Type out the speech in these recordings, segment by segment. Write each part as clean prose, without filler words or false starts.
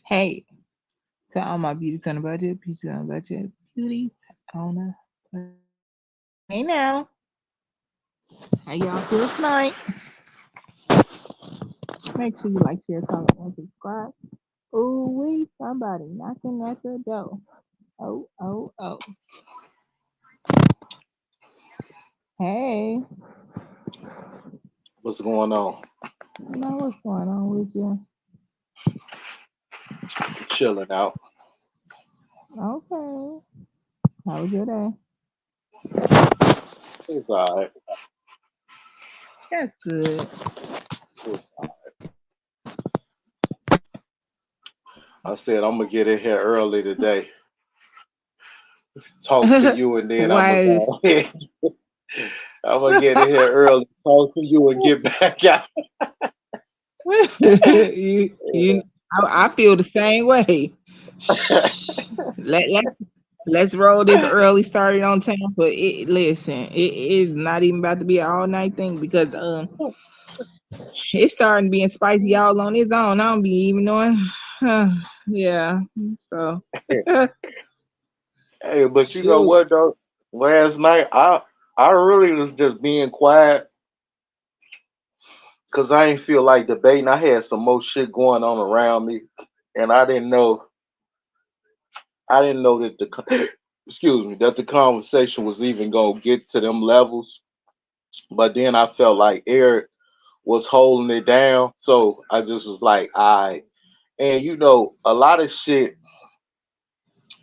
Hey, to all my beauties on a budget, beauties on a budget, beauties on a budget. Hey now, how y'all feel tonight? Make sure you like, share, comment, and subscribe. Ooh, wee, somebody knocking at the door. Oh, oh, oh. Hey, What's going on? I know what's going on with you. Chilling out. Okay, how was your day? It's all right. That's good. I said I'm gonna get in here early today, talk to you, and then I'm gonna Why? go ahead. I'm gonna get in here early, talk to you, and get back out. I feel the same way. Shh. Let's roll this early started on time. But listen, it is not even about to be an all night thing because it's starting being spicy all on its own. I don't be even knowing. Yeah. So Hey, but you know shoot. what though? Last night I really was just being quiet because I ain't feel like debating. I had some more shit going on around me, and I didn't know that excuse me, that the conversation was even gonna get to them levels. But then I felt like Eric was holding it down. So I just was like, all right. And you know, a lot of shit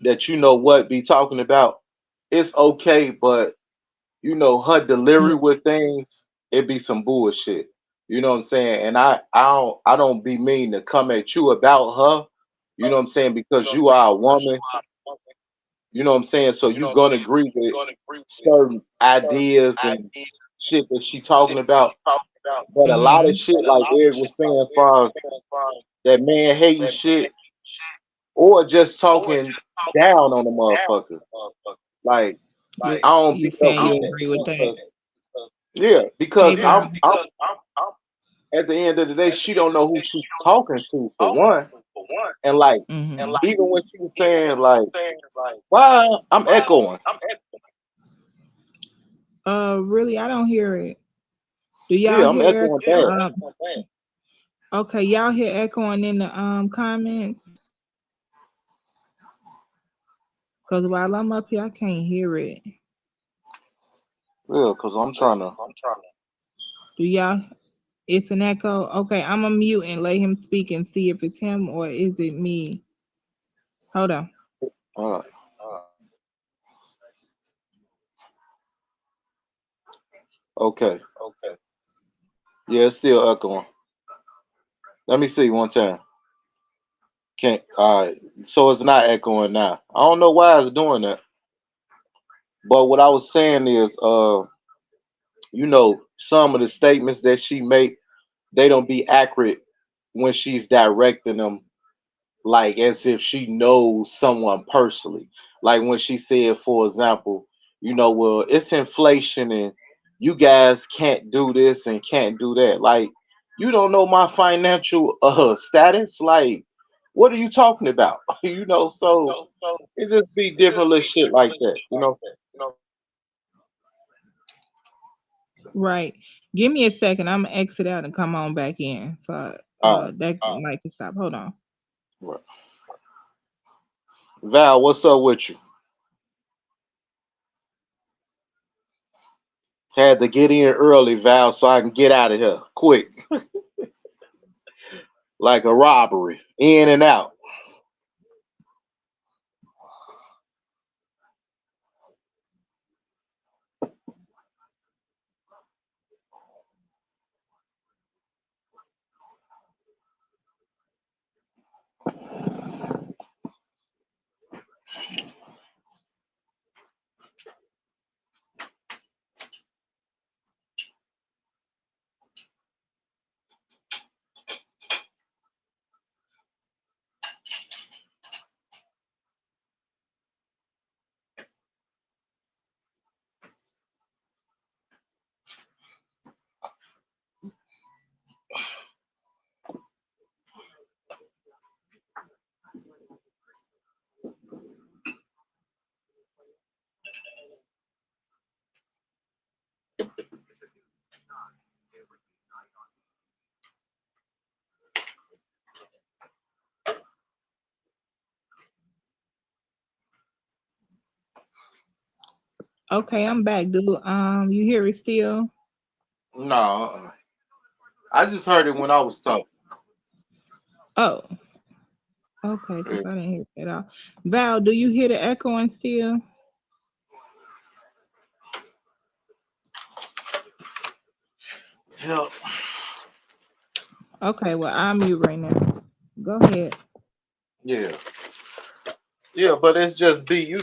that you know what be talking about, it's okay, but you know, her delivery with things, it be some bullshit. You know what I'm saying? And I don't be mean to come at you about her, you know what I'm saying, because you are a woman, you know what I'm saying? So you gonna agree with certain ideas and shit that she talking about. But a lot of Mm-hmm. shit, like Eric was saying, as far as that man hating shit, or just talking down on the motherfucker. Like I don't You be up saying with you that. agree with that? Yeah, Hey, because Val. I'm at the end of the day, she don't know who she's talking to for one, and like Mm-hmm. even when she was saying like, why I'm echoing. Really, I don't hear it. Do y'all Yeah, I'm hear echoing bad. okay, y'all hear echoing in the comments? Cause while I'm up here, I can't hear it. Yeah, because I'm trying to. Do y'all? It's an echo. Okay, I'm gonna mute and let him speak and see if it's him or is it me. Hold on. Uh, okay. Yeah, it's still echoing. Let me see one time. Can't. All right. So it's not echoing now. I don't know why it's doing that. But what I was saying is, you know, some of the statements that she make, they don't be accurate when she's directing them, like as if she knows someone personally. Like when she said, for example, you know, well, it's inflation and you guys can't do this and can't do that. Like, you don't know my financial status. Like, what are you talking about? You know, so it just be different little shit like that. You know. Right. Give me a second. I'm gonna exit out and come on back in. So All right. that mic can stop. Hold on. Right. Val, what's up with you? Had to get in early, Val, so I can get out of here quick, like a robbery, in and out. Okay, I'm back, dude. You hear it still? No, I just heard it when I was talking. Oh, okay, because Yeah. I didn't hear it at all. Val, do you hear the echoing still? Hell, Okay, well, I'm mute right now. Go ahead. yeah, yeah, but it's just be,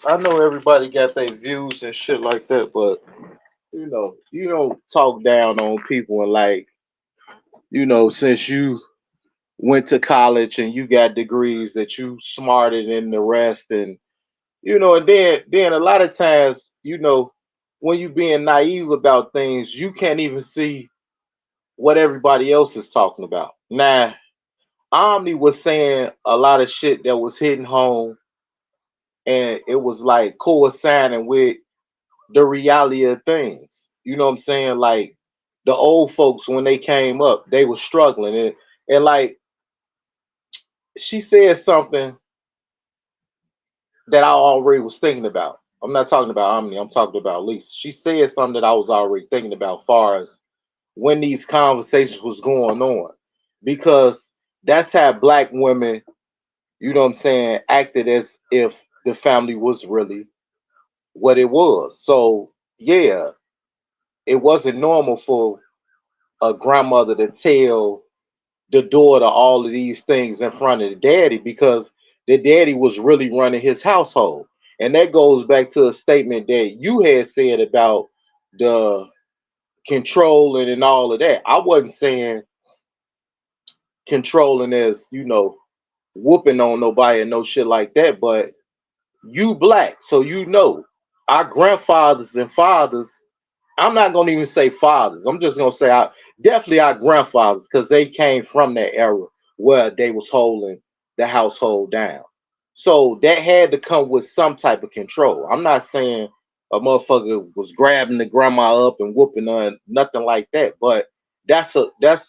I know everybody got their views and shit like that, but you don't talk down on people and like, since you went to college and you got degrees that you smarter than the rest, and and then a lot of times, when you being naive about things, you can't even see what everybody else is talking about. Now, Omni was saying a lot of shit that was hitting home, and it was like coinciding with the reality of things. You know what I'm saying? Like the old folks when they came up, they were struggling, and like she said something that I already was thinking about. I'm not talking about Omni. I'm talking about Lisa. She said something that I was already thinking about, far as when these conversations was going on, because that's how black women, acted as if the family was really what it was. So yeah, it wasn't normal for a grandmother to tell the daughter all of these things in front of the daddy, because the daddy was really running his household. And that goes back to a statement that you had said about the controlling and all of that. I wasn't saying controlling as, whooping on nobody and no shit like that, but you black, so our grandfathers and fathers, I'm not gonna even say fathers. I'm just gonna say definitely our grandfathers, because they came from that era where they was holding the household down. So that had to come with some type of control. I'm not saying a motherfucker was grabbing the grandma up and whooping her, and nothing like that. But that's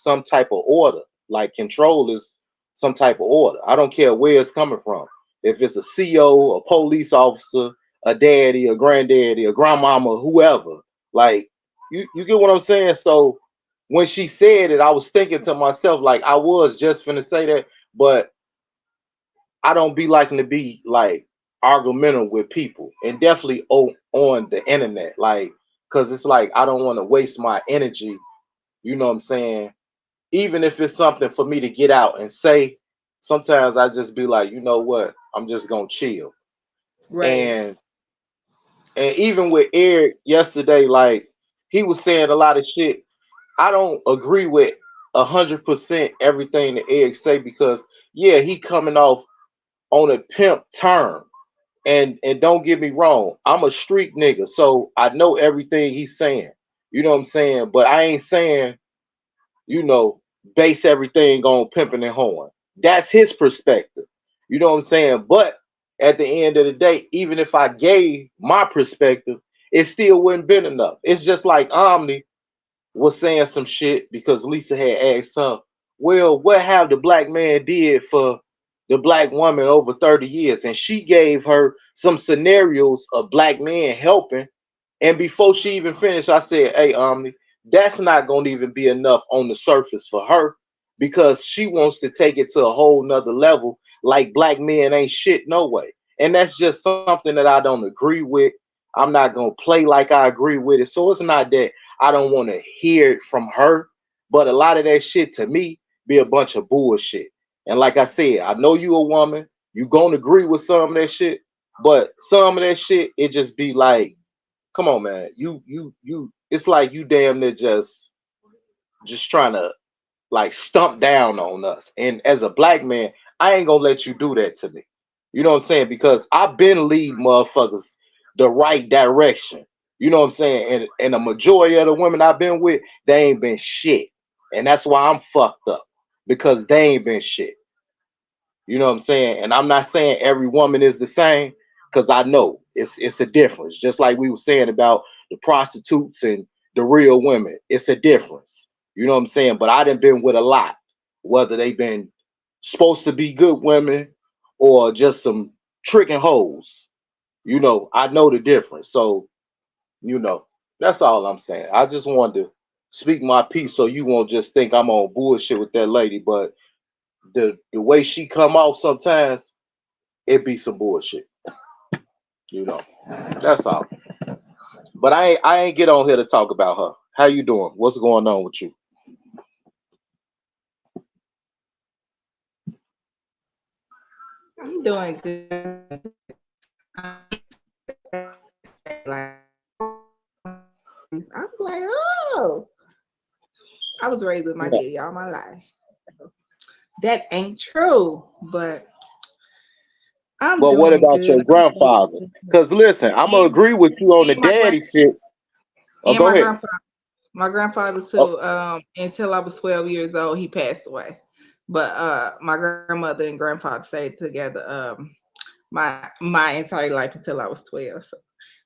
some type of order. Like control is some type of order. I don't care where it's coming from. If it's a CO, a police officer, a daddy, a granddaddy, a grandmama, whoever, like you get what I'm saying? So when she said it, I was thinking to myself, like I was just finna say that, but I don't be liking to be like argumentative with people, and definitely on the internet, like, cause it's like I don't want to waste my energy. You know what I'm saying? Even if it's something for me to get out and say, sometimes I just be like, you know what? I'm just gonna chill. Right. And even with Eric yesterday, like he was saying a lot of shit. I don't agree with 100% everything that Eric say, because yeah, he coming off on a pimp term. And don't get me wrong, I'm a street nigga, so I know everything he's saying. You know what I'm saying? But I ain't saying, you know, base everything on pimping and horn. That's his perspective. You know what I'm saying? But at the end of the day, even if I gave my perspective, it still wouldn't been enough. It's just like Omni was saying some shit because Lisa had asked her, well, what have the black man did for the black woman over 30 years? And she gave her some scenarios of black men helping. And before she even finished, I said, hey, Omni, that's not going to even be enough on the surface for her, because she wants to take it to a whole nother level, like black men ain't shit no way. And that's just something that I don't agree with. I'm not going to play like I agree with it. So it's not that I don't want to hear it from her, but a lot of that shit to me be a bunch of bullshit. And like I said, I know you a woman, you gonna agree with some of that shit, but some of that shit, it just be like, come on, man. You it's like you damn near just trying to like stump down on us. And as a black man, I ain't gonna let you do that to me. You know what I'm saying? Because I've been lead motherfuckers the right direction. You know what I'm saying? And the majority of the women I've been with, they ain't been shit. And that's why I'm fucked up. Because they ain't been shit. You know what I'm saying? And I'm not saying every woman is the same, because I know it's a difference. Just like we were saying about the prostitutes and the real women, it's a difference. You know what I'm saying? But I done been with a lot, whether they been supposed to be good women or just some tricking hoes. I know the difference. So, you know, that's all I'm saying. I just wanted to speak my piece so you won't just think I'm on bullshit with that lady. But the way she come off sometimes, it be some bullshit. You know, that's all. But I ain't get on here to talk about her. How you doing? What's going on with you? I'm doing good. I'm like, oh, I was raised with my Yeah. daddy all my life. That ain't true, but I'm But what doing about good. your grandfather? Cause listen, I'm gonna And, agree with you on the and my grand daddy shit. Oh, and go my ahead. grandfather. My grandfather Oh, too. Until I was 12 years old, he passed away. But my grandmother and grandfather stayed together. My entire life until I was 12. So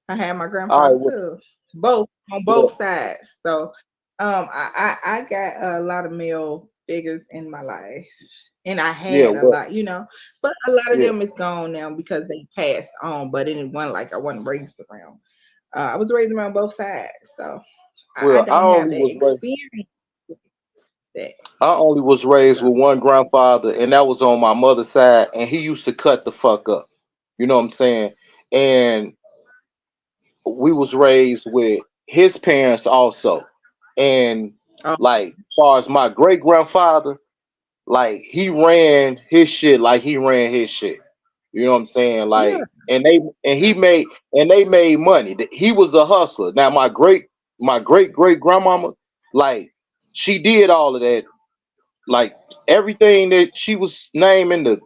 I had my grandfather all right. too, both on Well, both sides. So I got a lot of male figures in my life, and I yeah. had a Well, lot, but a lot of yeah. them is gone now because they passed on. But it wasn't like I wasn't raised around. I was raised around both sides, so I Well, don't have the experience with that. I only was raised So with one grandfather, and that was on my mother's side, and he used to cut the fuck up. You know what I'm saying? And we was raised with his parents also, and oh, like, as far as my great grandfather, like he ran his shit like he ran his shit. You know what I'm saying? yeah, Like, and he made and they made money. He was a hustler. Now my great grandmama, like she did all of that, like everything that she was naming, the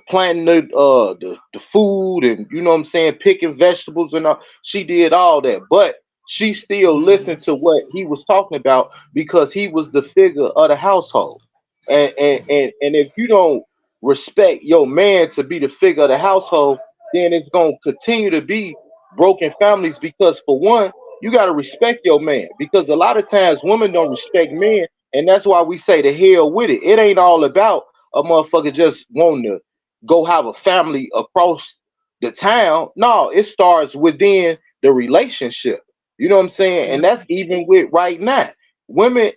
planting the food, and you know what I'm saying, picking vegetables and all, she did all that, but she still mhm, listened to what he was talking about because he was the figure of the household. And if you don't respect your man to be the figure of the household, then it's gonna continue to be broken families, because for one, you gotta respect your man, because a lot of times women don't respect men, and that's why we say the hell with it. It ain't all about a motherfucker just wanting to go have a family across the town. No, it starts within the relationship. You know what I'm saying? yeah, And that's even with right now. Women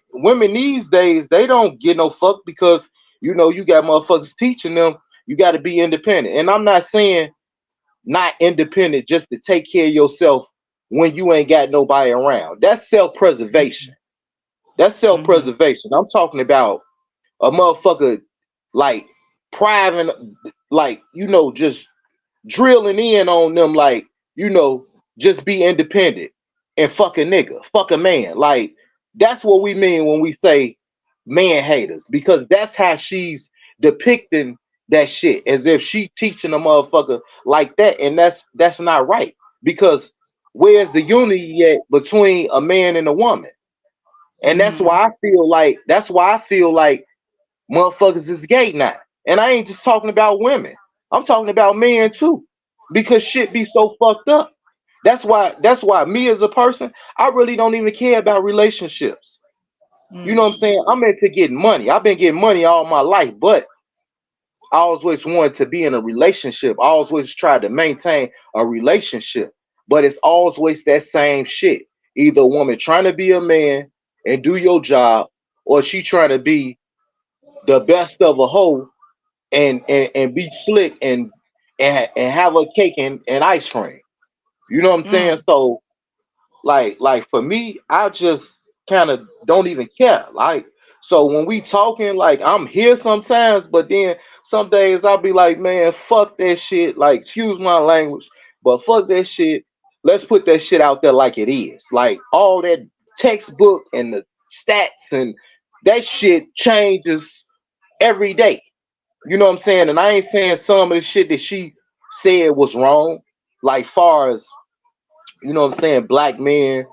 these days, they don't get no fuck because you got motherfuckers teaching them you got to be independent. And I'm not saying not independent just to take care of yourself when you ain't got nobody around. That's self-preservation. That's mhm, self-preservation. I'm talking about a motherfucker like private, like just drilling in on them, like just be independent and fuck a nigga, fuck a man. Like that's what we mean when we say man haters, because that's how she's depicting that shit, as if she teaching a motherfucker like that, and that's not right. Because where's the unity yet between a man and a woman? And mhm, that's why I feel like motherfuckers is gay now. And I ain't just talking about women. I'm talking about men too. Because shit be so fucked up. That's why me as a person, I really don't even care about relationships. You know what I'm mhm, saying? I'm into getting money. I've been getting money all my life, but I always wanted to be in a relationship. I always tried to maintain a relationship. But it's always that same shit. Either a woman trying to be a man and do your job, or she trying to be the best of a hoe and be slick and have a cake and ice cream. You know what I'm saying? mm, So like for me, I just kind of don't even care. Like, so when we talking, like I'm here sometimes, but then some days I'll be like, man, fuck that shit. Like, excuse my language, but fuck that shit. Let's put that shit out there like it is. Like all that textbook and the stats and that shit changes every day. You know what I'm saying? And I ain't saying some of the shit that she said was wrong. Like far as what I'm saying, black men,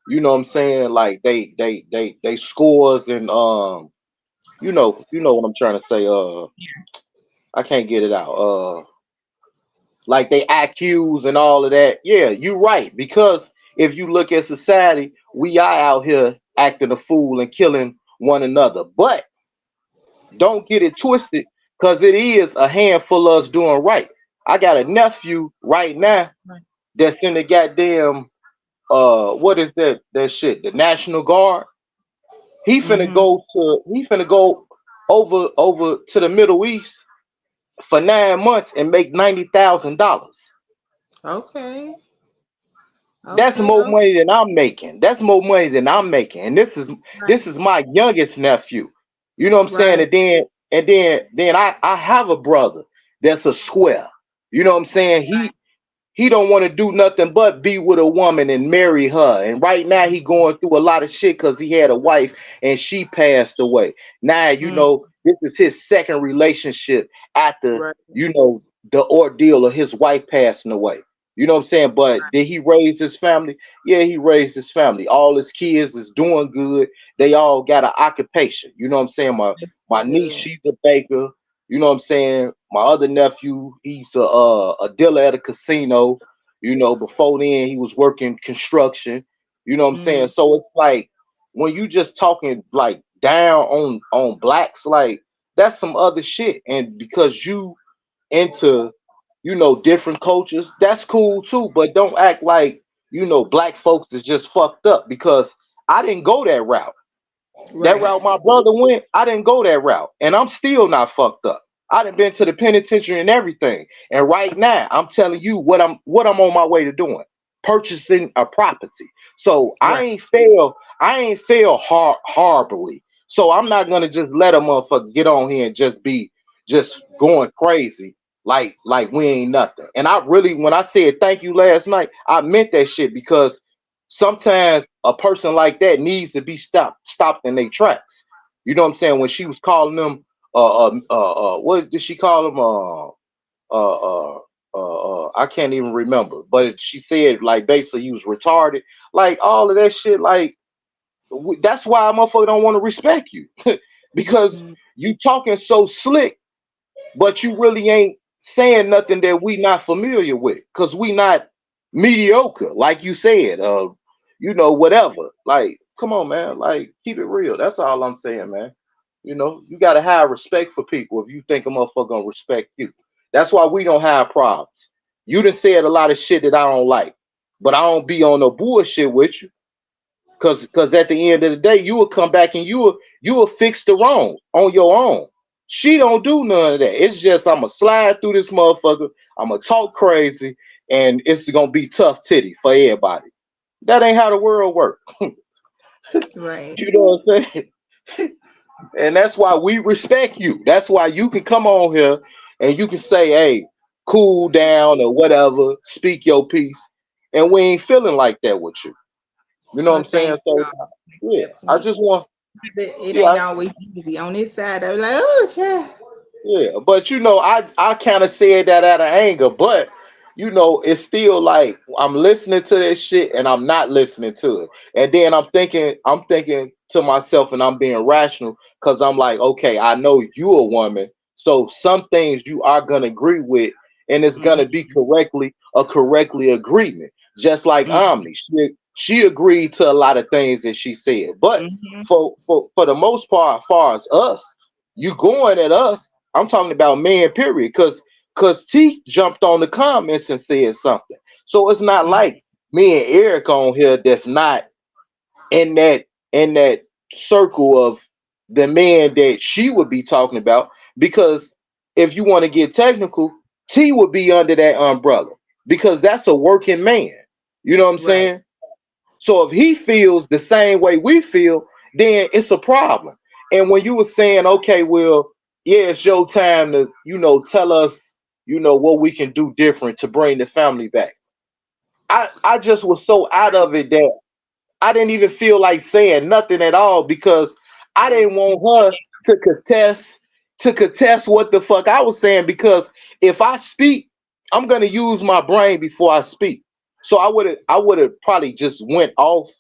what I'm saying, like they scores and what I'm trying to say. I can't get it out. Like they IQs and all of that. Yeah, you're right. Because if you look at society, we are out here acting a fool and killing one another. But don't get it twisted, because it is a handful of us doing right. I got a nephew right now Right. that's in the goddamn what is that shit? The National Guard. Mm-hmm. He finna go over to the Middle East for 9 months and make $90,000. Okay. That's Okay. more Okay. money than I'm making. That's more money than I'm making. And Right. this is my youngest nephew. You know what I'm saying? Right. And then I have a brother that's a square. You know what I'm saying? He don't want to do nothing but be with a woman and marry her. And right now he going through a lot of shit because he had a wife and she passed away. Now, Mm, this is his second relationship after, right. the ordeal of his wife passing away. You know what I'm saying? But did he raise his family? Yeah, he raised his family. All his kids is doing good. They all got an occupation. You know what I'm saying? That's My niece, good. she's a baker. You know what I'm saying? My other nephew, he's a dealer at a casino. Before then he was working construction. You know what I'm saying? Mm, So it's like when you just talking like down on blacks, like that's some other shit. And because you into different cultures, that's cool too. But don't act like black folks is just fucked up because I didn't go that route. That right. route my brother went, I didn't go that route, and I'm still not fucked up. I done been to the penitentiary and everything, and right now I'm telling you what I'm on my way to doing, purchasing a property. So I Right. ain't fail. I ain't fail horribly. So I'm not gonna just let a motherfucker get on here and just be just going crazy like we ain't nothing. And I really, when I said thank you last night, I meant that shit because sometimes a person like that needs to be stopped in their tracks. You know what I'm saying? When she was calling them, what did she call them? I can't even remember, but she said like basically he was retarded, like all of that shit. Like that's why a motherfucker don't want to respect you because Mm, you talking so slick, but you really ain't saying nothing that we not familiar with because we not mediocre, like you said. Whatever. Like, come on, man. Like, keep it real. That's all I'm saying, man. You gotta have respect for people if you think a motherfucker gonna respect you. That's why we don't have problems. You done said a lot of shit that I don't like, but I don't be on no bullshit with you. Cause at the end of the day, you will come back and you will fix the wrong on your own. She don't do none of that. It's just I'ma slide through this motherfucker. I'ma talk crazy, and it's gonna be tough titty for everybody. That ain't how the world works. right. You know what I'm saying? And that's why we respect you. That's why you can come on here and you can say, "Hey, cool down" or whatever, speak your piece, and we ain't feeling like that with you. You know what Well, I'm thank saying? So you for yeah, that I point. just want It yeah, ain't always easy on this side. I'm like, oh, child. yeah, but I kind of said that out of anger, but it's still like I'm listening to this shit and I'm not listening to it. And then I'm thinking to myself and I'm being rational because I'm like, okay, I know you a woman, so some things you are gonna agree with, and it's Mm, gonna be correctly agreement. Just like mm, Omni. She agreed to a lot of things that she said. But mhm. for the most part, as far as us, you going at us. I'm talking about man, period. Cause T jumped on the comments and said something. So it's not Right. like me and Eric on here that's not in that circle of the man that she would be talking about. Because if you want to get technical, T would be under that umbrella because that's a working man. You know what I'm Right. saying? So if he feels the same way we feel, then it's a problem. And when you were saying, okay, well, yeah, it's your time to, tell us, what we can do different to bring the family back. I just was so out of it that I didn't even feel like saying nothing at all because I Right. didn't want her to contest what the fuck I was saying because if I speak, I'm gonna use my brain before I speak. So I would have probably just went off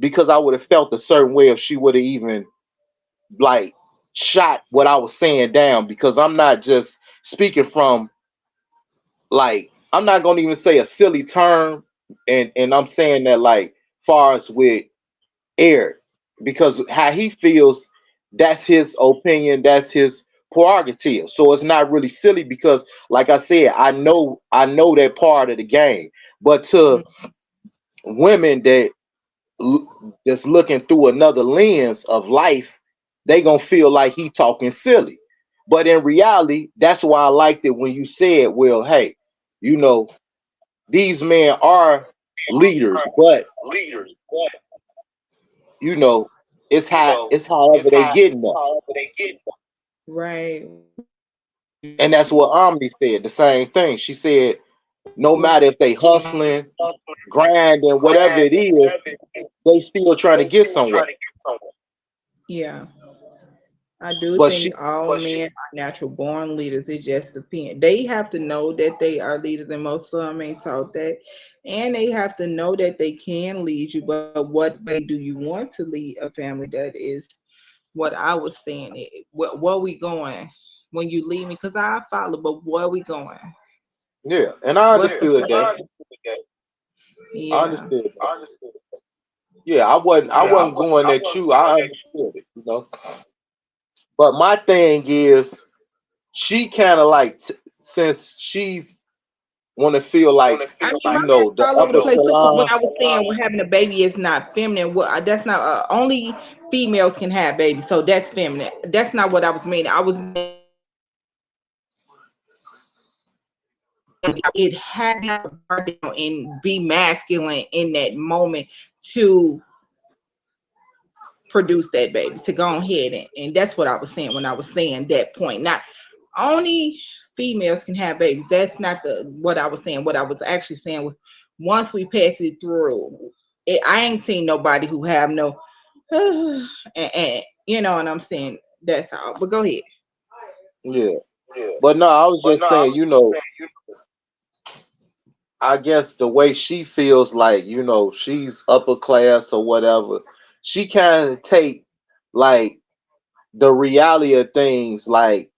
because I would have felt a certain way if she would have even like shot what I was saying down because I'm not just speaking from like I'm not gonna even say a silly term and I'm saying that like far as with Eric because how he feels, that's his opinion, that's his prerogative. So it's not really silly because, like I said, I know that part of the game. But to women that's looking through another lens of life, they gonna feel like he talking silly. But in reality, that's why I liked it when you said, "Well, hey, you know, these men are leaders, but you know, it's however they getting there." Right. And that's what Omni said. The same thing. She said, no matter if they hustling, grinding, whatever it is, they still trying to get somewhere. Yeah. I do But she, think all men are natural born leaders. It just depends. They have to know that they are leaders, and most of them ain't taught that. And they have to know that they can lead you, but what way do you want to lead a family? That is what I was saying. Where we going when you leave me? Because I follow, but where we going? yeah, and I What's the understood that. plan? I Yeah. understood that. Yeah, I wasn't going at you. I understood it, But my thing is, she kind of like, since she's want to feel like, I mean, my man the all over the upper place. Look, when echelon. I was saying well, having a baby is not feminine, well, that's not only females can have babies, so that's feminine. That's not what I was meaning. I was meaning it has to burn down and be masculine in that moment to produce that baby, to go ahead and that's what I was saying when I was saying that point. Not only females can have babies. That's not the what I was saying. What I was actually saying was once we pass it through, I ain't seen nobody who have no and you know what I'm saying. That's all. But go ahead. Yeah, but no, I was just saying, I guess the way she feels like, she's upper class or whatever, she kind of take like the reality of things, like,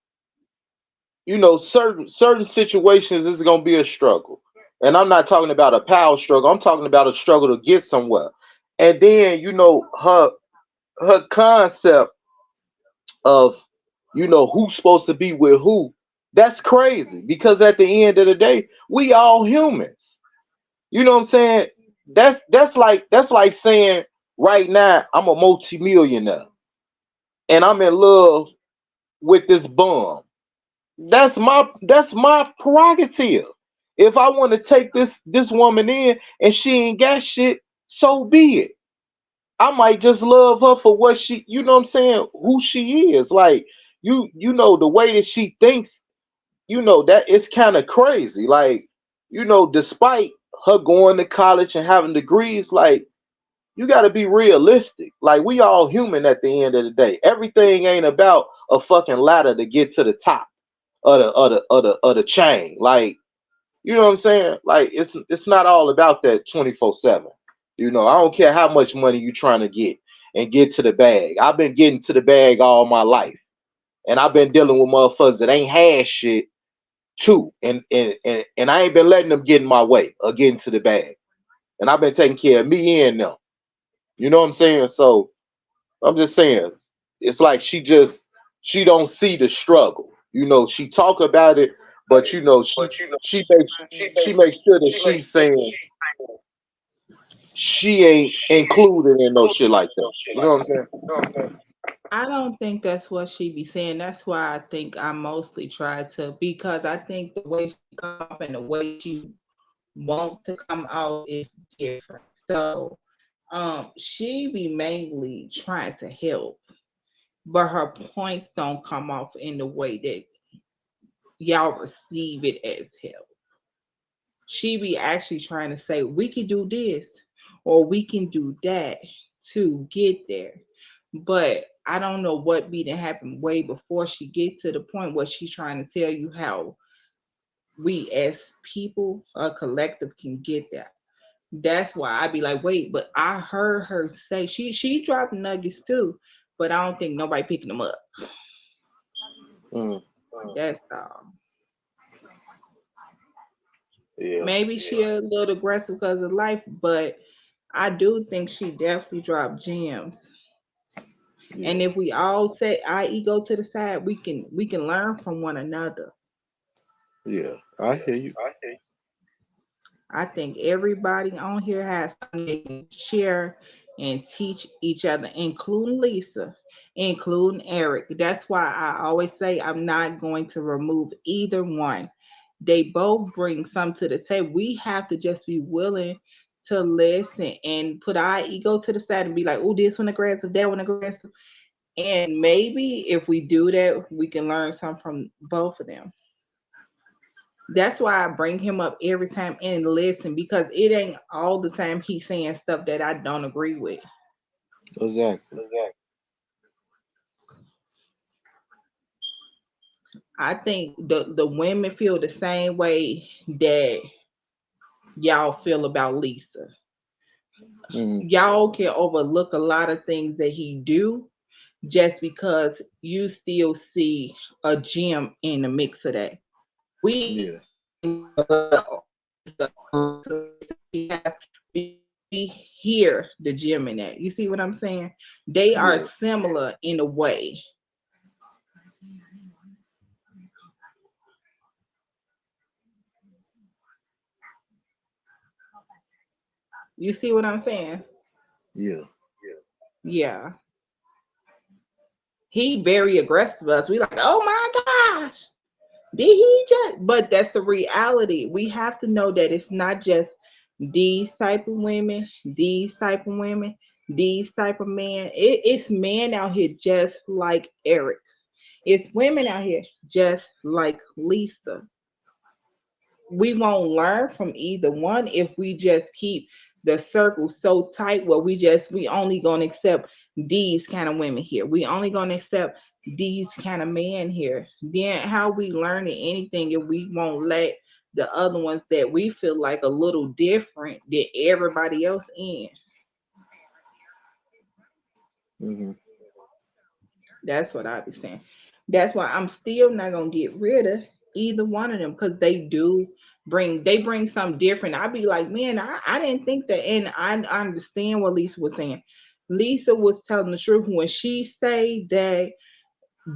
certain situations is gonna be a struggle. And I'm not talking about a power struggle, I'm talking about a struggle to get somewhere. And then, her concept of, who's supposed to be with who, that's crazy because at the end of the day, we all humans. You know what I'm saying? That's like saying right now I'm a multimillionaire and I'm in love with this bum. That's my prerogative. If I want to take this woman in and she ain't got shit, so be it. I might just love her for what she, you know what I'm saying, who she is. Like, the way that she thinks, that it's kind of crazy. Like, despite her going to college and having degrees, like, you got to be realistic. Like, we all human at the end of the day. Everything ain't about a fucking ladder to get to the top of the chain. Like, you know what I'm saying? Like, it's not all about that 24/7. I don't care how much money you trying to get and get to the bag. I've been getting to the bag all my life. And I've been dealing with motherfuckers that ain't had shit too. And I ain't been letting them get in my way or get into the bag. And I've been taking care of me and them. You know what I'm saying? So I'm just saying, it's like she don't see the struggle. She talk about it, but she makes sure that she's saying she ain't included in no shit like that. You know what I'm saying? I don't think that's what she be saying. That's why I think I mostly try to because I think the way she come up and the way she want to come out is different. So she be mainly trying to help, but her points don't come off in the way that y'all receive it as help. She be actually trying to say we can do this or we can do that to get there. But I don't know what be to happen way before she get to the point where she's trying to tell you how we as people, a collective, can get there. That's why I be like, wait, but I heard her say she dropped nuggets too, but I don't think nobody picking them up. Mm, That's all. yeah. Maybe she a little aggressive because of life, but I do think she definitely dropped gems. And Yeah. if we all set our ego to the side, we can learn from one another. Yeah. I hear you. I think everybody on here has something they can share and teach each other, including Lisa, including Eric. That's why I always say I'm not going to remove either one. They both bring some to the table. We have to just be willing to listen and put our ego to the side and be like, oh, this one aggressive, that one aggressive. And maybe if we do that, we can learn something from both of them. That's why I bring him up every time and listen, because it ain't all the time he's saying stuff that I don't agree with. Exactly. I think the women feel the same way that y'all feel about Lisa. Hmm. Y'all can overlook a lot of things that he do just because you still see a gem in the mix of that. We Yeah. we hear the gem in that. You see what I'm saying? They are Yeah. similar in a way. You see what I'm saying? Yeah. Yeah. He very aggressive with us. We like, oh my gosh. Did he just? But that's the reality. We have to know that it's not just these type of women, these type of women, these type of men. It's men out here just like Eric. It's women out here just like Lisa. We won't learn from either one if we just keep the circle so tight where we only gonna accept these kind of women here. We only gonna accept these kind of men here. Then how we learning anything if we won't let the other ones that we feel like a little different than everybody else in? Hmm. That's what I be saying. That's why I'm still not gonna get rid of either one of them because they bring something different. I be like, man, I didn't think that, and I understand what Lisa was saying. Lisa was telling the truth when she say that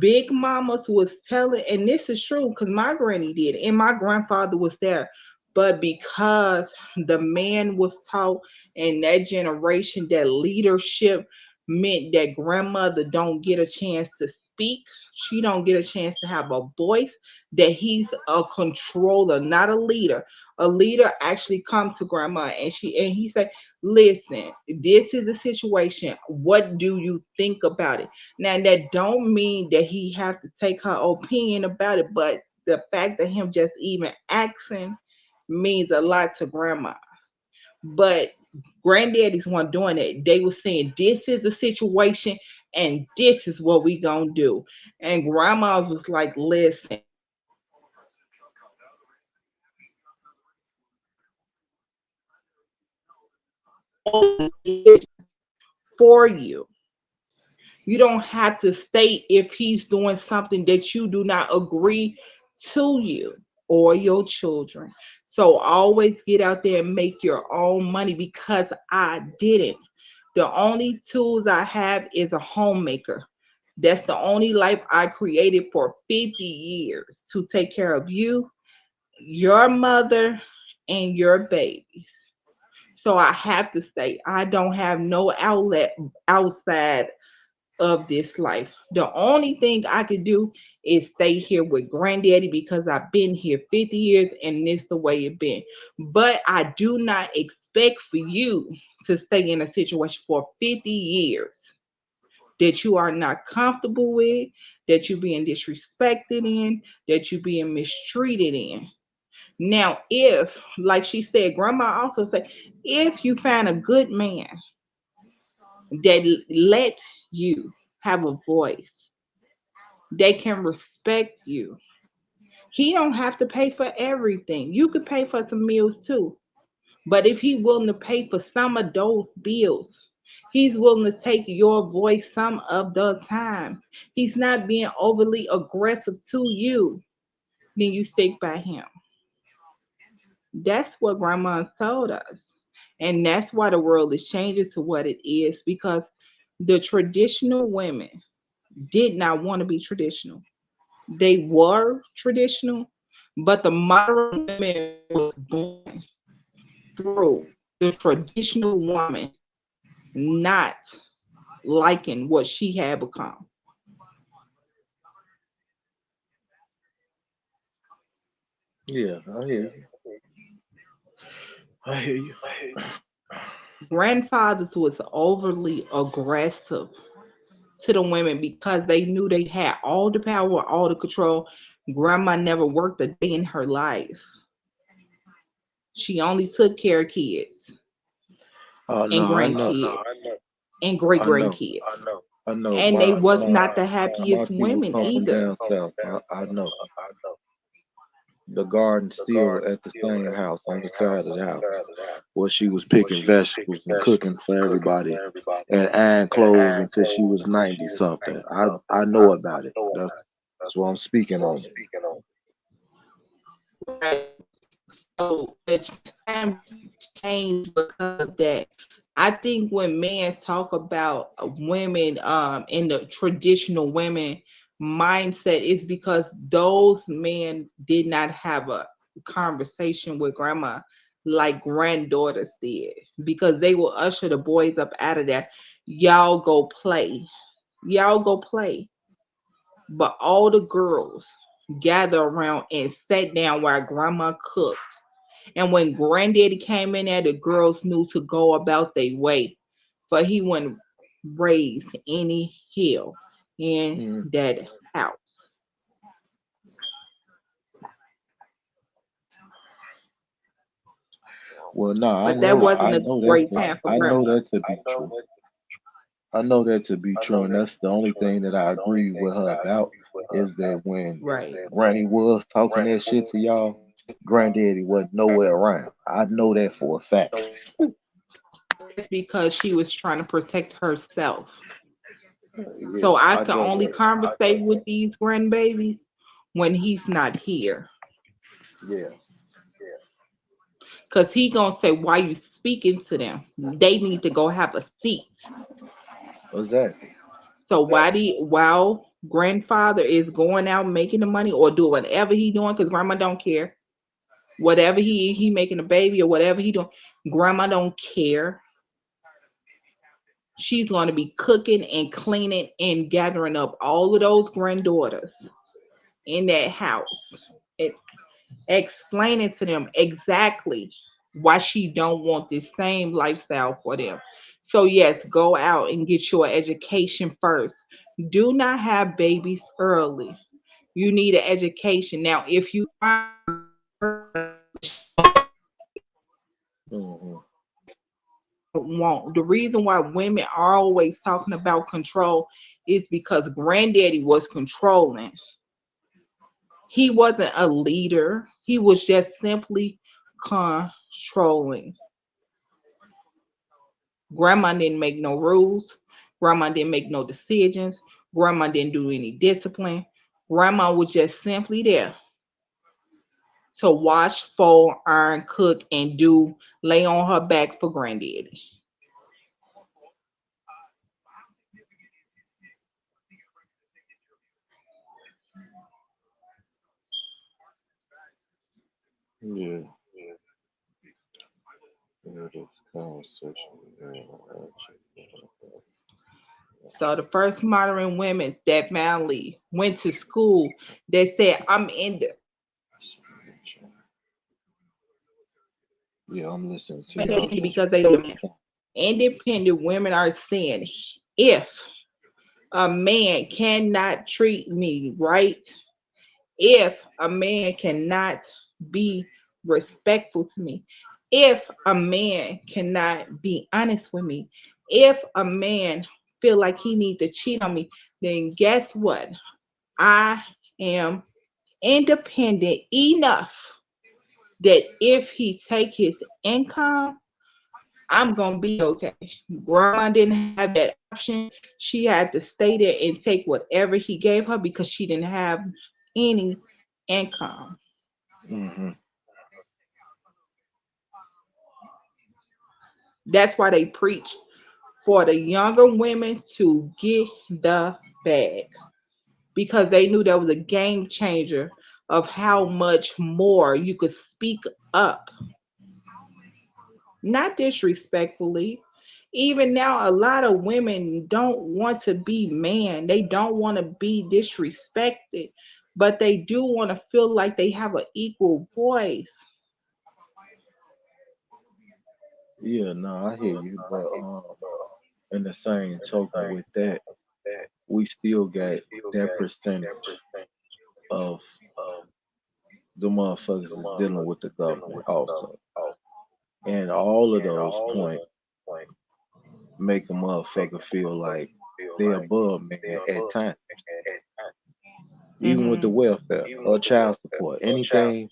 Big Mamas was telling, and this is true because my granny did, and my grandfather was there. But because the man was taught in that generation that leadership meant that grandmother don't get a chance to speak, she don't get a chance to have a voice, that he's a controller, not a leader. A leader actually come to grandma and he said, listen, this is the situation. What do you think about it? Now that don't mean that he have to take her opinion about it, but the fact that him just even asking means a lot to grandma. But granddaddy's one doing it. They were saying this is the situation and this is what we gonna do. And grandma's was like, listen, for you. You don't have to state if he's doing something that you do not agree to you or your children. So always get out there and make your own money because I didn't. The only tools I have is a homemaker. That's the only life I created for 50 years to take care of you, your mother, and your babies. So I have to say, I don't have no outlet outside of this life. The only thing I could do is stay here with granddaddy because I've been here 50 years and this the way it been. But I do not expect for you to stay in a situation for 50 years that you are not comfortable with, that you being disrespected in, that you being mistreated in. Now, if, like she said, grandma also said, if you find a good man that let you have a voice, they can respect you. He don't have to pay for everything. You could pay for some meals too. But if he willing to pay for some of those bills, he's willing to take your voice some of the time. He's not being overly aggressive to you, then you stick by him. That's what grandma's told us. And that's why the world is changing to what it is because The traditional women did not want to be traditional. They were traditional, but the modern women was born through the traditional woman not liking what she had become. Yeah, I hear you. I hear you. Grandfathers was overly aggressive to the women because they knew they had all the power, all the control. Grandma never worked a day in her life. She only took care of kids Oh and no, I know. grandkids and great I know. grandkids. I know. And they was My not the my happiest people women come from either. down south. I know. The garden still at the same house on the side of the house where she was picking vegetables and cooking for everybody and iron clothes until she was 90 something. I know about it. That's what I'm speaking on. Right. So the time changed because of that. I think when men talk about women in the traditional women mindset is because those men did not have a conversation with grandma like granddaughters did because they will usher the boys up out of there. Y'all go play. Y'all go play. But all the girls gather around and sat down while grandma cooked. And when granddaddy came in there, the girls knew to go about their way. For he wouldn't raise any hell in Mm. that house. Well, no, But that I wasn't a know great time for I know grandma. that to be true. I know that to be true, and that's the only thing that I agree with her about is that when Right. Granny was talking that shit to y'all, Granddaddy wasn't nowhere around. I know that for a fact. It's because she was trying to protect herself. Yeah, So I I can get only that. conversate with these grandbabies when he's not here. Yeah, Cause he gonna say, why you speaking to them? They need to go have a seat. exactly. So while grandfather is going out making the money or doing whatever he doing, because grandma don't care. Whatever he making a baby or whatever he doing, grandma don't care. She's going to be cooking and cleaning and gathering up all of those granddaughters in that house and explaining to them exactly why she don't want this same lifestyle for them. So yes, go out and get your education first. Do not have babies early. You need an education. Now, if you Hmm. want the reason why women are always talking about control is because granddaddy was controlling. He wasn't a leader. He was just simply controlling. Grandma didn't make no rules. Grandma didn't make no decisions. Grandma didn't do any discipline. Grandma was just simply there to wash, fold, iron, cook, and do lay on her back for granddaddy. Yeah, yeah, this conversation. Yeah, So the first modern women that finally went to school, they said, I'm yeah, I'm listening to y'all. independent because they don't. Independent women are saying, if a man cannot treat me right, if a man cannot be respectful to me, if a man cannot be honest with me, if a man feel like he needs to cheat on me, then guess what? I am independent enough that if he take his income, I'm gonna be okay. Grandma didn't have that option. She had to stay there and take whatever he gave her because she didn't have any income. Hmm. That's why they preach for the younger women to get the bag because they knew that was a game changer of how much more you could speak up, not disrespectfully. Even now, a lot of women don't want to be man. They don't want to be disrespected, but they do want to feel like they have an equal voice. Yeah, no, I hear you, but in the same token with that, we still got that percentage of the motherfuckers is dealing with the government also. And all of those points make a motherfucker feel like they above man at times. Even with the Hmm. welfare or child support, anything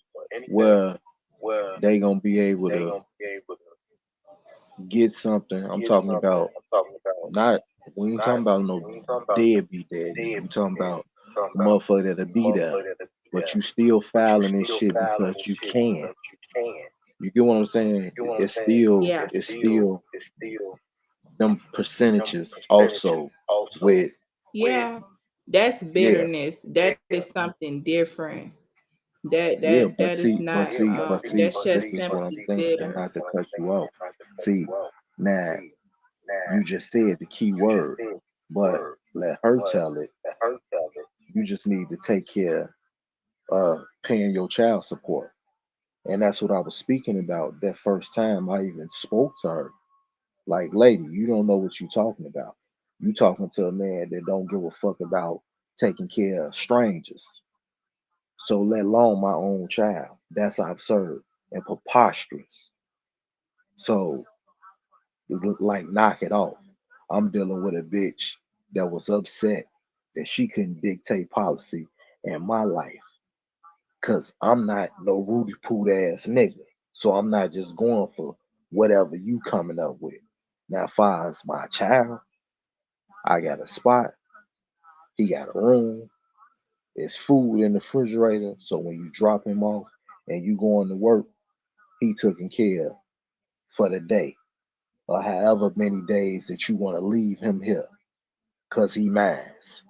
where they gonna be able to get something. I'm talking about not we ain't talking about no deadbeat daddies. We talking about the motherfucker that'll be there, but you still filing this shit because you can. You get what I'm saying? Yeah. It's still them percentages also with Yeah. That's yeah, bitterness. That is something different. yeah, That is not that's this just is what I'm simply saying, and bitter. not to cut you off. See, now you just said the key word, but let her tell it. You just need to take care of paying your child support. And that's what I was speaking about that first time I even spoke to her. Like, lady, you don't know what you're talking about. You talking to a man that don't give a fuck about taking care of strangers. So let alone my own child. That's absurd and preposterous. So like knock it off. I'm dealing with a bitch that was upset that she couldn't dictate policy in my life. Cause I'm not no Rudy Poot ass nigga. So I'm not just going for whatever you coming up with. Now, far as my child, I got a spot, he got a room, there's food in the refrigerator. So when you drop him off and you going to work, he taken care of for the day. Or however many days that you want to leave him here. Cause he minds.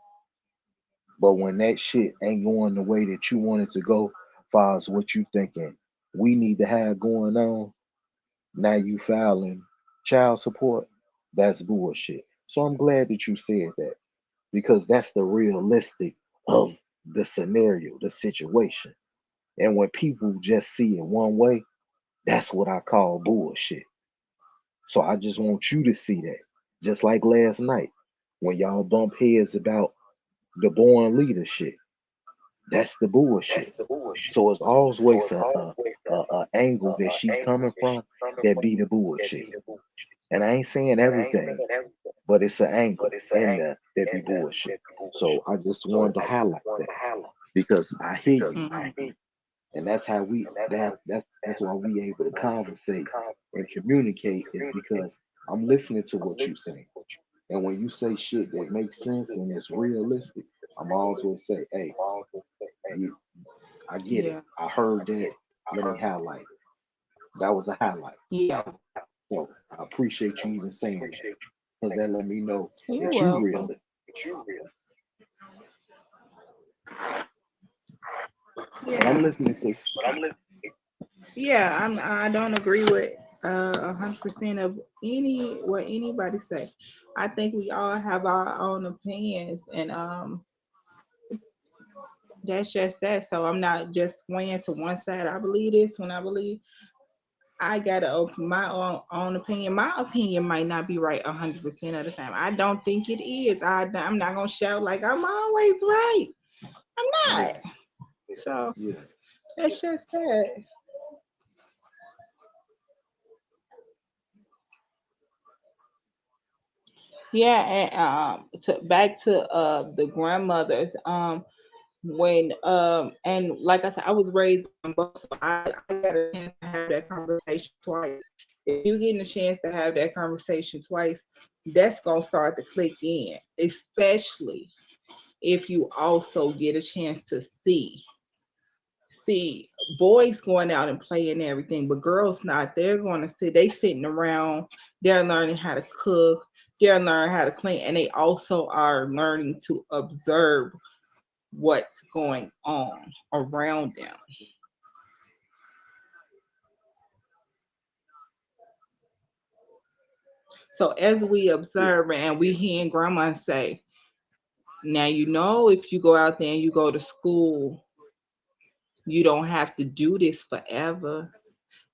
But when that shit ain't going the way that you want it to go, far as what you thinking we need to have going on, now you filing child support. That's bullshit. So I'm glad that you said that because that's the realistic of the scenario, the situation. And when people just see it one way, that's what I call bullshit. So I just want you to see that. Just like last night when y'all bump heads about the born leadership. That's the bullshit. So it's always a angle that she coming from that be the bullshit. And I ain't saying everything, but it's an angle in there that be bullshit. So I just wanted to highlight that because I hear you, Mhm. and that's how that's why we able to conversate and communicate is because I'm listening to what you saying. And when you say shit that makes sense and it's realistic, I'm always gonna say, hey, you, I get it. Yeah. I heard that. Let me highlight it. That was a highlight. Yeah. So I appreciate you even saying that because that let me know You're that you welcome. real. But Yeah. I'm listening to Yeah, I don't agree with 100% of any what anybody say. I think we all have our own opinions, and that's just that. So I'm not just swaying to one side. I believe this when I believe I gotta open my own opinion. My opinion might not be right 100% of the time. I don't think it is. I'm not gonna shout like I'm always right. I'm yeah, not. So yeah, that's just that. Yeah, and back to the grandmothers. When and like I said, I was raised on both, so I got a chance to have that conversation twice. If you getting a chance to have that conversation twice, that's gonna start to click in, especially if you also get a chance to see boys going out and playing everything, but girls not. They're going to sit. They sitting around. They're learning how to cook. They'll learn how to clean, and they also are learning to observe what's going on around them. So as we Yeah. observe and we hear grandma say, now you know if you go out there and you go to school, you don't have to do this forever.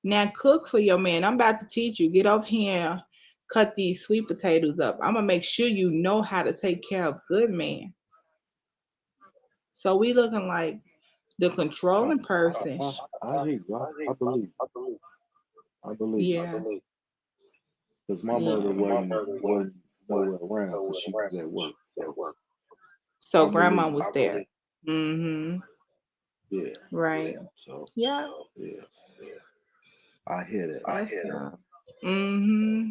Now cook for your man. I'm about to teach you. Get up here, cut these sweet potatoes up. I'm gonna make sure you know how to take care of good man. So we looking like the I controlling person. I hear you. I believe. I believe. Yeah, Because my mother yeah. wasn't nowhere around because she was at work. So So I grandma believe. was there. Mm-hmm. Yeah. Right. So Yeah. yeah, I hear that. That's mm-hmm.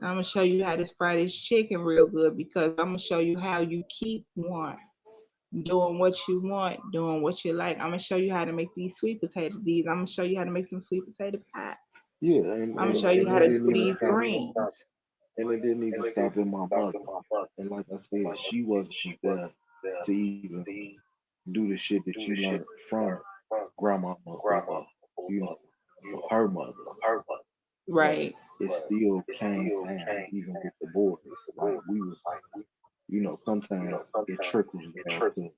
I'm gonna show you how this fried this chicken real good because I'm gonna show you how you keep one. Doing what you want, doing what you like. I'm gonna show you how to make these sweet potatoes. These I'm gonna show you how to make some sweet potato pie. Yeah, I'm gonna show you how it to didn't do even these stop. greens. And it didn't even stop in my mother. And like I said, she wasn't there to even do the shit that you learned from grandma or you know or her mother. But Right. it still came down even with the boys. Like we was, sometimes it trickles down to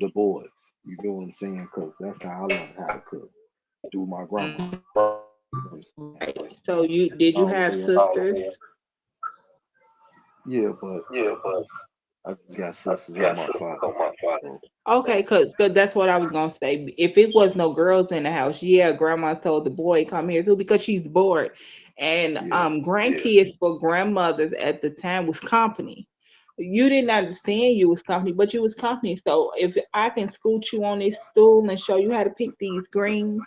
the boys. You know what I'm saying? Because that's how I learned how to cook through my grandma. You know what I'm saying? Right. So did you All the have way up. sisters? Yeah, but I just got sisters on my father's side. So Okay, cause that's what I was gonna say. If it was no girls in the house, yeah, grandma told the boy come here too because she's bored. And yeah, grandkids for grandmothers at the time was company. You didn't understand you was company, but you was company. So if I can scoot you on this stool and show you how to pick these greens,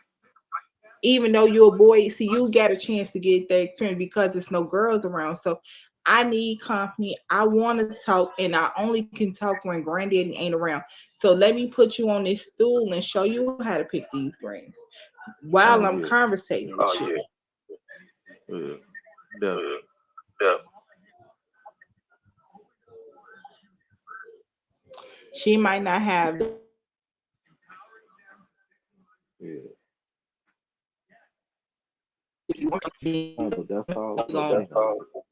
even though you're a boy, see, you got a chance to get that experience because there's no girls around. So I need company. I want to talk, and I only can talk when granddaddy ain't around. So let me put you on this stool and show you how to pick these greens while oh I'm yeah, conversating with you. yeah, definitely, She might not have the yeah. if you want No, but that's all to I'm go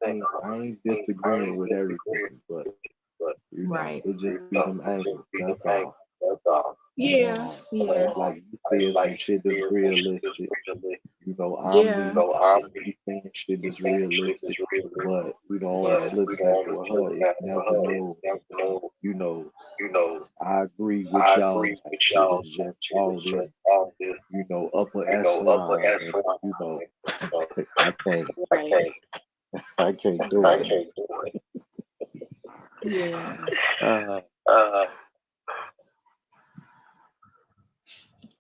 saying. I ain't disagreeing with everything, but right. it just be them angles. That's all. And Yeah, yeah, like you said, some shit that's realistic. yeah. I'm saying shit that's realistic. But on the flip side with her, it's never no, you know, I agree with y'all type shit. It's just all this, upper echelon, and I can't, Right. I can't do it. Yeah, Uh,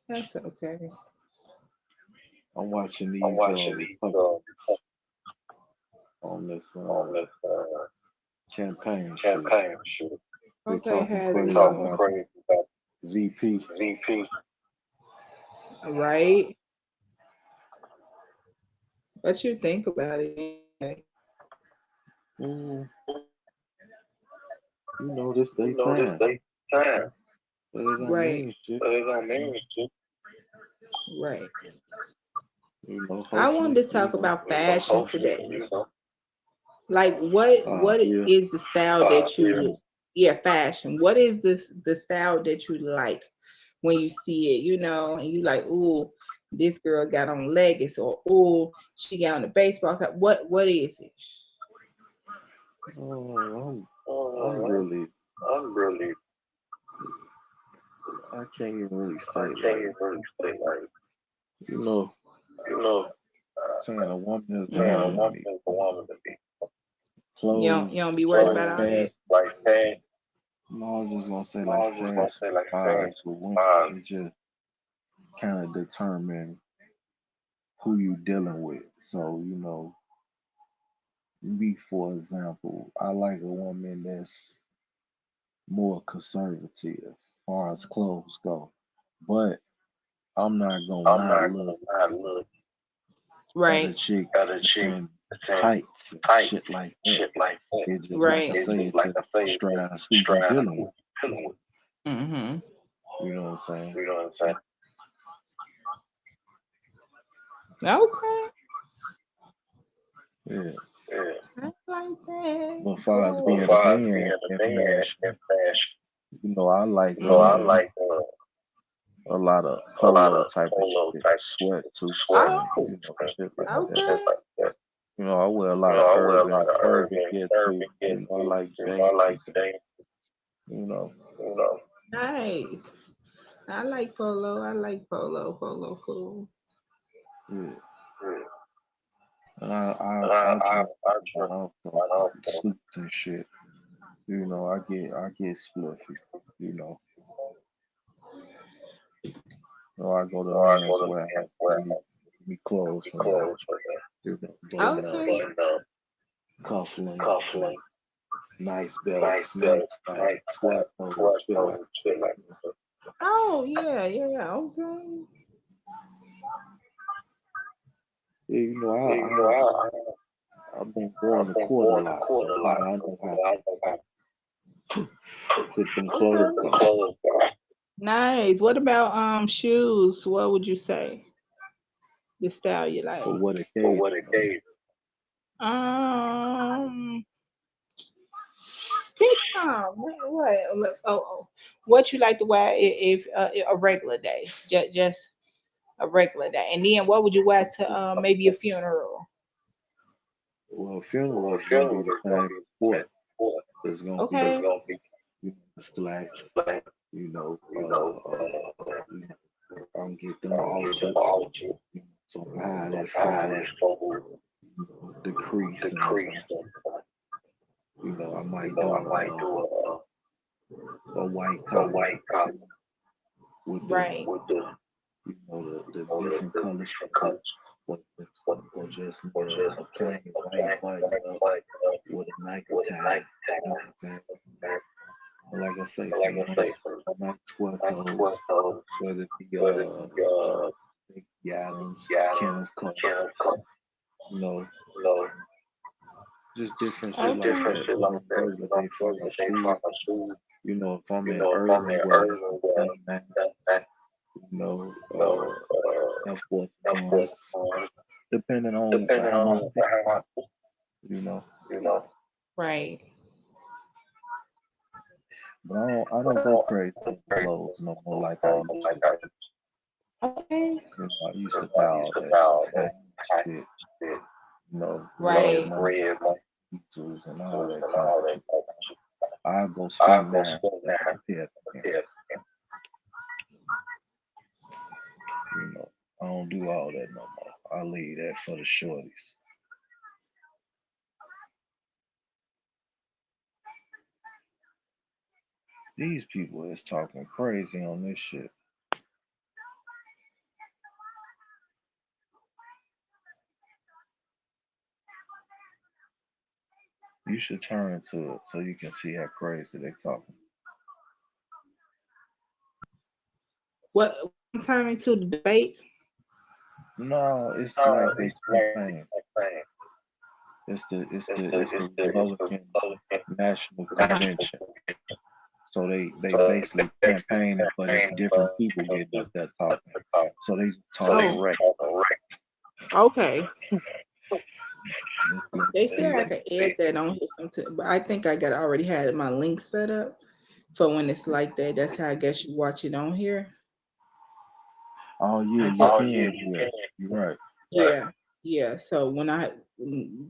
that's okay. I'm watching these Republicans on this campaign shit. They Okay, talking how they crazy doing? about the VP. Right? What you think about it anyway? Mm, this they time. But it don't Right, mean shit. right. I wanted Hopefully, to talk about fashion today. Like what yeah. is the style that you yeah, fashion. What is the style that you like when you see it, and you like, ooh, this girl got on leggings or ooh, she got on a baseball cap. What is it? I'm really, I can't even really say like, you know, saying a woman is a Hmm. woman to me. You don't Clothes, be worried like about all fast. that. No, I was just gonna say like fashion vibes with women. It just kind of determine who you dealing with. So me for example, I like a woman that's more conservative as far as clothes go, but I'm not gonna not look at a Right. chick that's in tights and shit like that. It just like I Right. say, it just strives who you dealing with. Mm-hmm. You know what I'm saying? Okay. Yeah. I like that. But far as being Cool. a man in fashion, I like Mm-hmm. a lot of polo type of shit, sweatsuits and Oh, shit like that. okay. I wear a lot of urban gear too. I like James, you know. Nice. I like polo. I like polo. Polo cool. Yeah. And I dress off of suits and shit. I get spliffy. You know, I go to menswear and me clothes from there. Button up, Okay. cufflinks, and nice belts, nice sweat clothes, shit like Oh yeah, yeah. Okay. yeah. I've been going to court a lot, so I know how to put them Okay. clothes on. Nice. What about shoes? What would you say? The style you like? For what occasion? Um, pick some. Oh, what you like to wear if a regular day, just a regular day, and then what would you wear to maybe a funeral? Well, funeral is gonna be the same sport. It's gonna be Okay. slacks, you know, I'm get them altered, so behind that fold, the crease, and I might do a white collar with Right. the different colors, or just a plain white button up with a Nike tag. You know what I'm saying? Like I say, some nice sweat clothes, whether it be Stacey Adams, Kenneth Cole, you know, just different shit like Okay. that. Regular day for my shoes. If I'm in urban wear, man, Air Force Ones, depending on how my you know. Right. But I don't go crazy with the clothes no more like I used to. Okay. I used to buy all that high shit, red Right. money tools and all that type of shit. I go spend now on a pair of pants. I don't do all that no more. I leave that for the shorties. These people is talking crazy on this shit. You should turn to it so you can see how crazy they talking. What time into the debate? No, it's like they campaign. It's the Republican National Convention. So they basically campaigning, but it's different people getting up there talking. So they talking Oh, right. okay. It's like They said I they, could add that on here sometime, but I think I got already had my link set up. So when it's like that, that's how I guess you watch it on here. oh yeah, I you could, can do that. You're right. yeah, yeah. So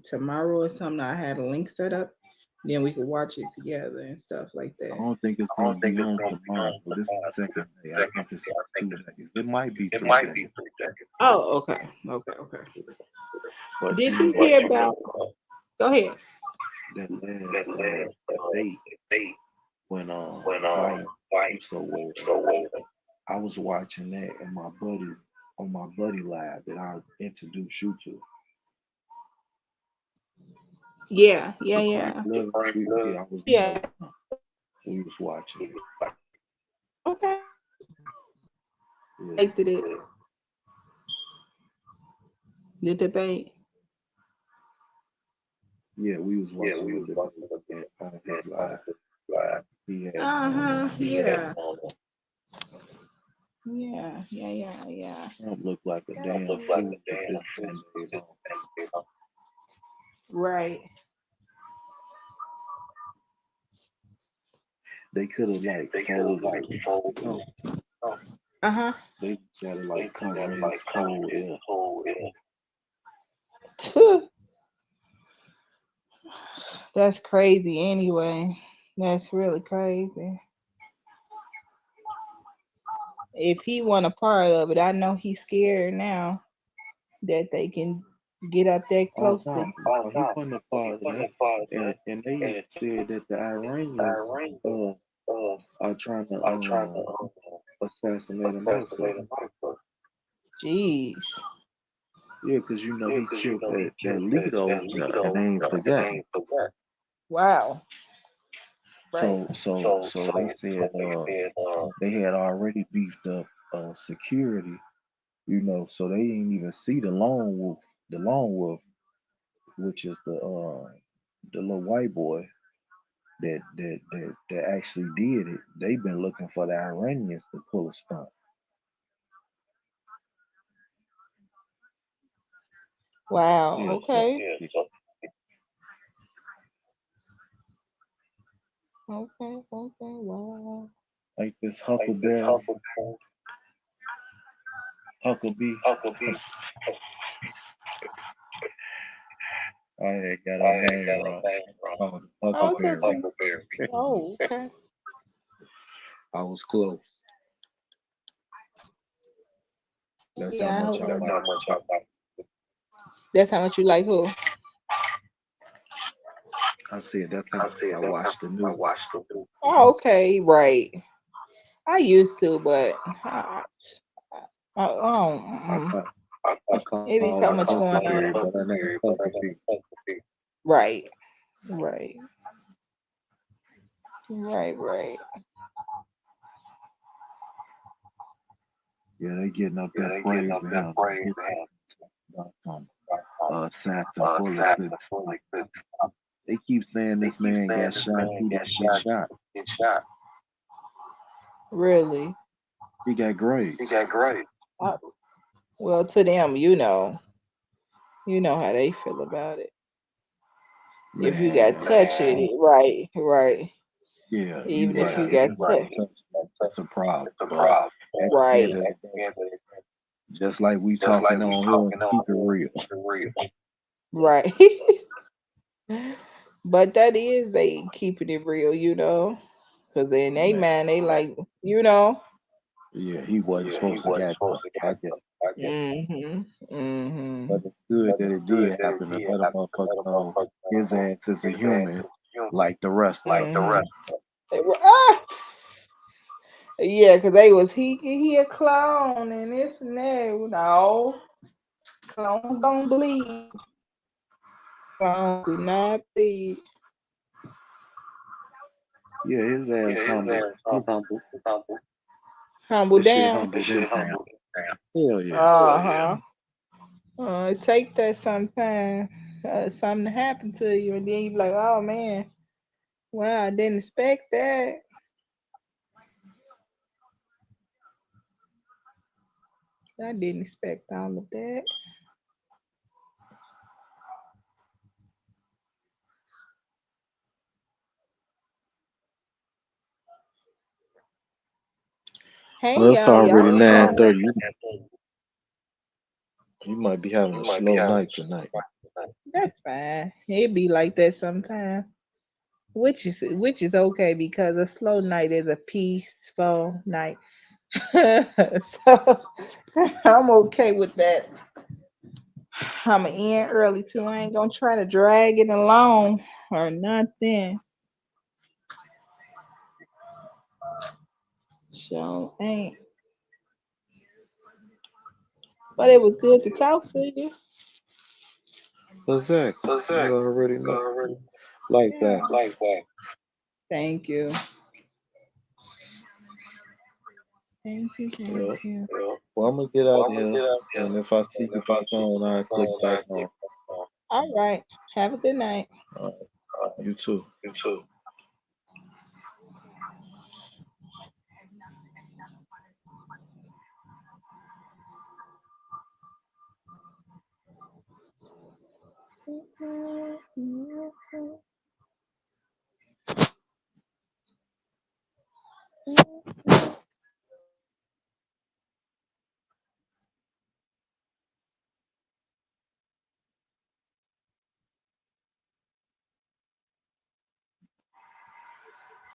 tomorrow or something, I had a link set up. Then we could watch it together and stuff like I that. don't think it's gonna be on tomorrow, but this is the second day. I think it's 2 days. It might be 3 days. Oh, okay, okay, okay. But Did see you hear about? Go ahead. that last debate when Biden was so well. I was watching that and my buddy on my buddy live that I introduced you to. Yeah, yeah, The Frank yeah, Love, yeah, I was in there yeah. with him. We was watching. Okay. Yeah. Like the debate. Yeah, we was watching a little bit on his live. He had Uh-huh. he had Yeah. Yeah. Trump looked like a damn fool with this band-aid on. Right. They could have like folded it, you know. Uh-huh. They gotta like cover his whole ear. That's crazy anyway. That's really crazy. If he want a part of it, I know he's scared now that they can get up that Oh close to. no, no, he wasn't a part of that. And they said that the Iranians are trying to assassinate him also. Jeez. Yeah, because you know he killed that leader over there and they ain't forgot. Wow. Right. So they said they had already beefed up security, you know, so they didn't even see the lone wolf, which is the little white boy that actually did it. They've been looking for the Iranians to pull a stunt. Wow. Yeah, so Okay. Okay. Wow. like this Huckleberry, Huckabee. I had got her name wrong. Oh, Oh, it's Huckleberry. okay. Oh, okay. I was close. That's how Yeah. much I like. That's how much you like who? I said that's how much I watched the news. Oh, okay. Right. I used to, but I don't. I call I It call be her so much going Huckleberry, on. but her name is Huckabee. Right. Right. Right. Yeah, they getting up there praising him. About some assassin bullet couldn't stop. They keep saying this man got shot. He didn't get shot. Really. He got grades. Uh, well, to them, you know how they feel about it. If you got Man, touched it, right. yeah, you Even if right. you If got you get touched, touched, that's a problem. But at the end right, of the day, just like we talking on here, keep it real. right. But that is they keeping it real, because in they Man, mind they like, you know. yeah, he wasn't supposed to get that. I get it. Mhm. But it's good that it did happen to let a motherfucker know his ass is a human like the rest of us. Mhm. Ah! Yeah, because they was he a clone and this and that. No, clones don't bleed. Clones do not bleed. Yeah, his ass humble. He humble. Humble This shit down. humbled him down. Hell yeah. Uh-huh. It take that sometime. Something to happen to you, and then you be like, oh man, wow, I didn't expect that. I didn't expect all of that. Hey Well, it's y'all, already y'all come. 9:30. You might be having a slow night tonight. That's fine. It be like that sometimes. Which is okay because a slow night is a peaceful night. So I'm okay with that. I'ma end early too. I ain't gonna try to drag it along or nothing. So ain't. But it was good to talk to you. Exactly. You already know. Like Yeah. that. Thank you. Thank Yeah. you. Well, I'm gonna get out of here, and if I see you back on, I'll click back on. All right. Have a good night. All right. You too. You too.